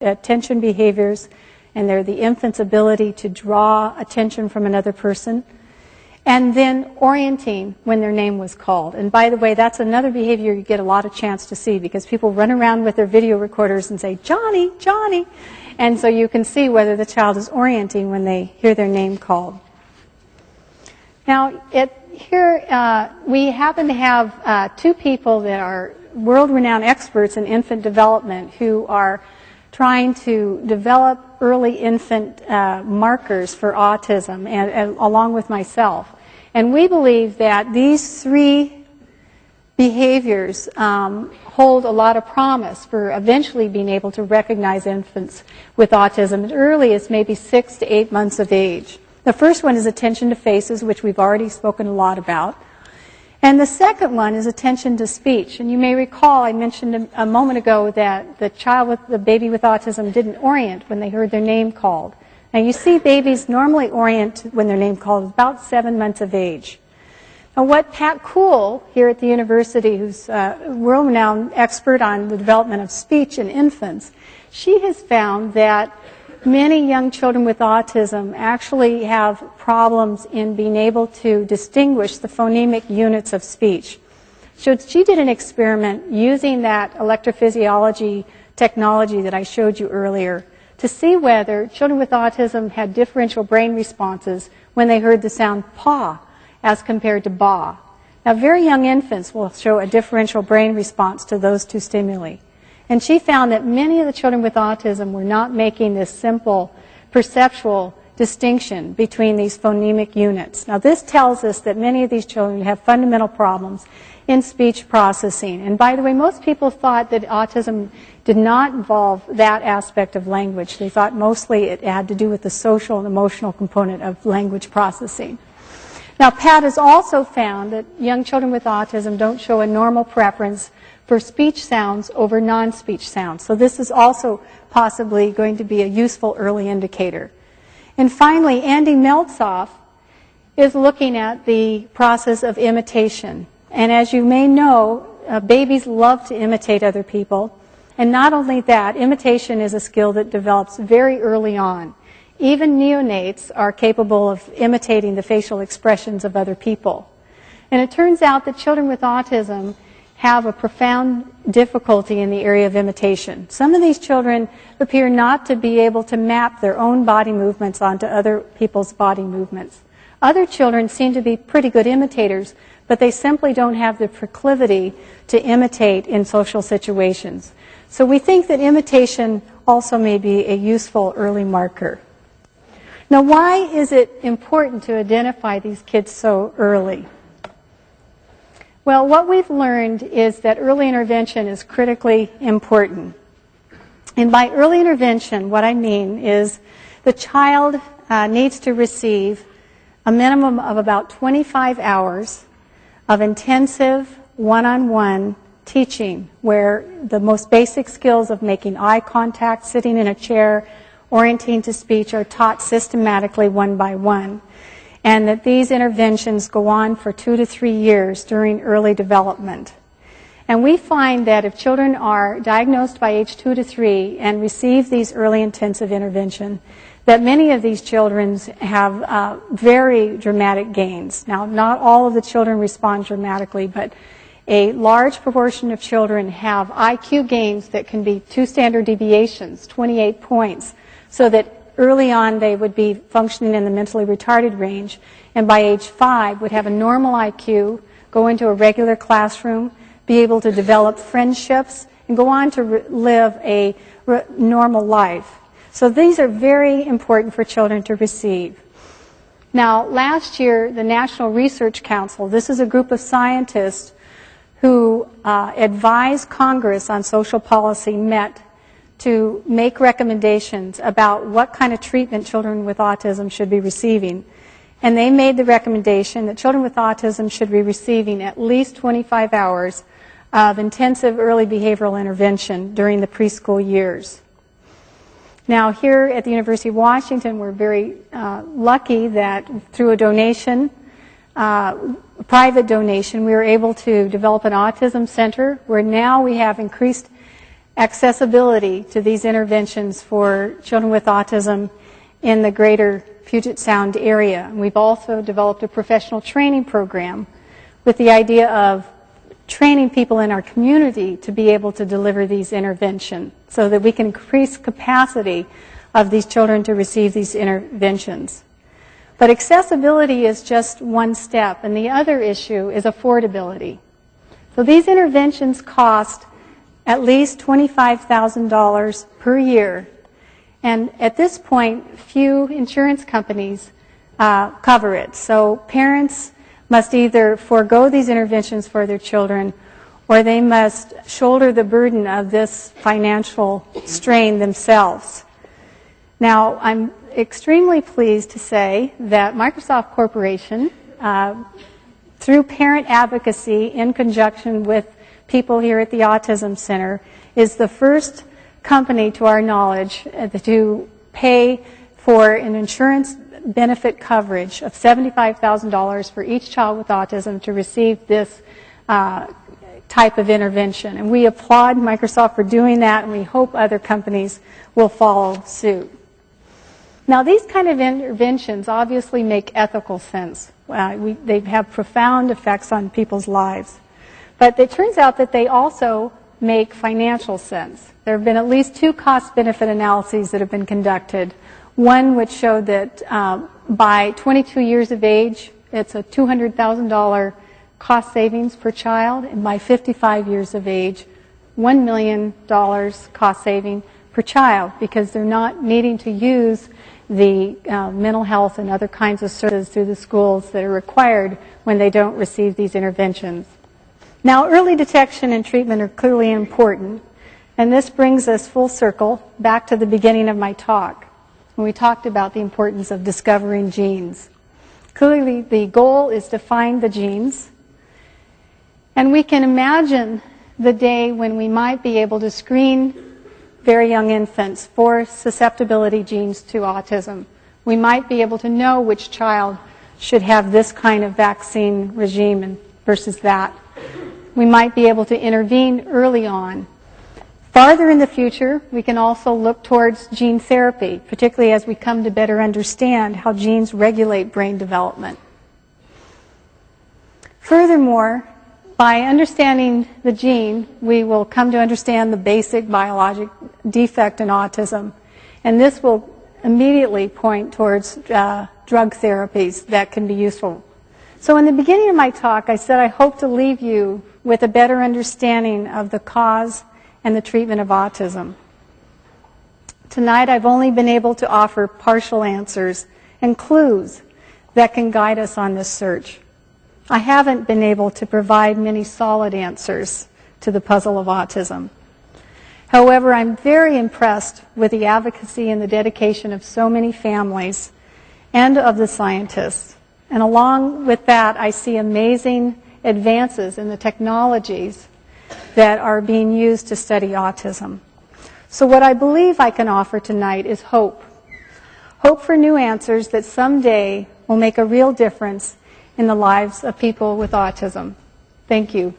attention behaviors, and they're the infant's ability to draw attention from another person. And then orienting when their name was called. And by the way, that's another behavior you get a lot of chance to see because people run around with their video recorders and say, "Johnny, Johnny." And so you can see whether the child is orienting when they hear their name called. Now, here we happen to have two people that are world-renowned experts in infant development who are trying to develop early infant markers for autism, and along with myself. And we believe that these three behaviors hold a lot of promise for eventually being able to recognize infants with autism as early as maybe 6 to 8 months of age. The first one is attention to faces, which we've already spoken a lot about. And the second one is attention to speech. And you may recall I mentioned a moment ago that the baby with autism didn't orient when they heard their name called. Now you see babies normally orient when their name called about 7 months of age. Now what Pat Kuhl here at the university, who's a world-renowned expert on the development of speech in infants, she has found that many young children with autism actually have problems in being able to distinguish the phonemic units of speech. So she did an experiment using that electrophysiology technology that I showed you earlier to see whether children with autism had differential brain responses when they heard the sound pa as compared to ba. Now, very young infants will show a differential brain response to those two stimuli. And she found that many of the children with autism were not making this simple perceptual distinction between these phonemic units. Now, this tells us that many of these children have fundamental problems in speech processing. And by the way, most people thought that autism did not involve that aspect of language. They thought mostly it had to do with the social and emotional component of language processing. Now, Pat has also found that young children with autism don't show a normal preference for speech sounds over non-speech sounds. So this is also possibly going to be a useful early indicator. And finally, Andy Meltzoff is looking at the process of imitation. And as you may know, babies love to imitate other people. And not only that, imitation is a skill that develops very early on. Even neonates are capable of imitating the facial expressions of other people. And it turns out that children with autism have a profound difficulty in the area of imitation. Some of these children appear not to be able to map their own body movements onto other people's body movements. Other children seem to be pretty good imitators, but they simply don't have the proclivity to imitate in social situations. So we think that imitation also may be a useful early marker. Now, why is it important to identify these kids so early? Well, what we've learned is that early intervention is critically important. And by early intervention, what I mean is the child needs to receive a minimum of about 25 hours of intensive one-on-one teaching where the most basic skills of making eye contact, sitting in a chair, orienting to speech are taught systematically one by one. And that these interventions go on for 2 to 3 years during early development. And we find that if children are diagnosed by age 2 to 3 and receive these early intensive intervention, that many of these children have very dramatic gains. Now, not all of the children respond dramatically, but a large proportion of children have IQ gains that can be 2 standard deviations, 28 points, so that early on they would be functioning in the mentally retarded range, and by age 5 would have a normal IQ, go into a regular classroom, be able to develop friendships, and go on to live a normal life. So these are very important for children to receive. Now, last year, the National Research Council, this is a group of scientists who advised Congress on social policy, met to make recommendations about what kind of treatment children with autism should be receiving. And they made the recommendation that children with autism should be receiving at least 25 hours of intensive early behavioral intervention during the preschool years. Now, here at the University of Washington, we're very lucky that through a donation, private donation, we were able to develop an autism center where now we have increased accessibility to these interventions for children with autism in the greater Puget Sound area. And we've also developed a professional training program with the idea of training people in our community to be able to deliver these interventions so that we can increase capacity of these children to receive these interventions. But accessibility is just one step, and the other issue is affordability. So these interventions cost at least $25,000 per year, and at this point, few insurance companies cover it. So parents must either forego these interventions for their children, or they must shoulder the burden of this financial strain themselves. Now, I'm extremely pleased to say that Microsoft Corporation, through parent advocacy in conjunction with people here at the Autism Center, is the first company, to our knowledge, to pay for an insurance benefit coverage of $75,000 for each child with autism to receive this type of intervention. And we applaud Microsoft for doing that, and we hope other companies will follow suit. Now, these kind of interventions obviously make ethical sense. They have profound effects on people's lives. But it turns out that they also make financial sense. There have been at least 2 cost-benefit analyses that have been conducted. One which showed that by 22 years of age, it's a $200,000 cost savings per child, and by 55 years of age, $1 million cost saving per child, because they're not needing to use the mental health and other kinds of services through the schools that are required when they don't receive these interventions. Now, early detection and treatment are clearly important, and this brings us full circle back to the beginning of my talk, when we talked about the importance of discovering genes. Clearly, the goal is to find the genes, and we can imagine the day when we might be able to screen very young infants for susceptibility genes to autism. We might be able to know which child should have this kind of vaccine regime versus that. We might be able to intervene early on. Farther in the future, we can also look towards gene therapy, particularly as we come to better understand how genes regulate brain development. Furthermore, by understanding the gene, we will come to understand the basic biologic defect in autism, and this will immediately point towards drug therapies that can be useful. So in the beginning of my talk, I said I hope to leave you with a better understanding of the cause and the treatment of autism. Tonight, I've only been able to offer partial answers and clues that can guide us on this search. I haven't been able to provide many solid answers to the puzzle of autism. However, I'm very impressed with the advocacy and the dedication of so many families and of the scientists. And along with that, I see amazing advances in the technologies that are being used to study autism. So what I believe I can offer tonight is hope. Hope for new answers that someday will make a real difference in the lives of people with autism. Thank you.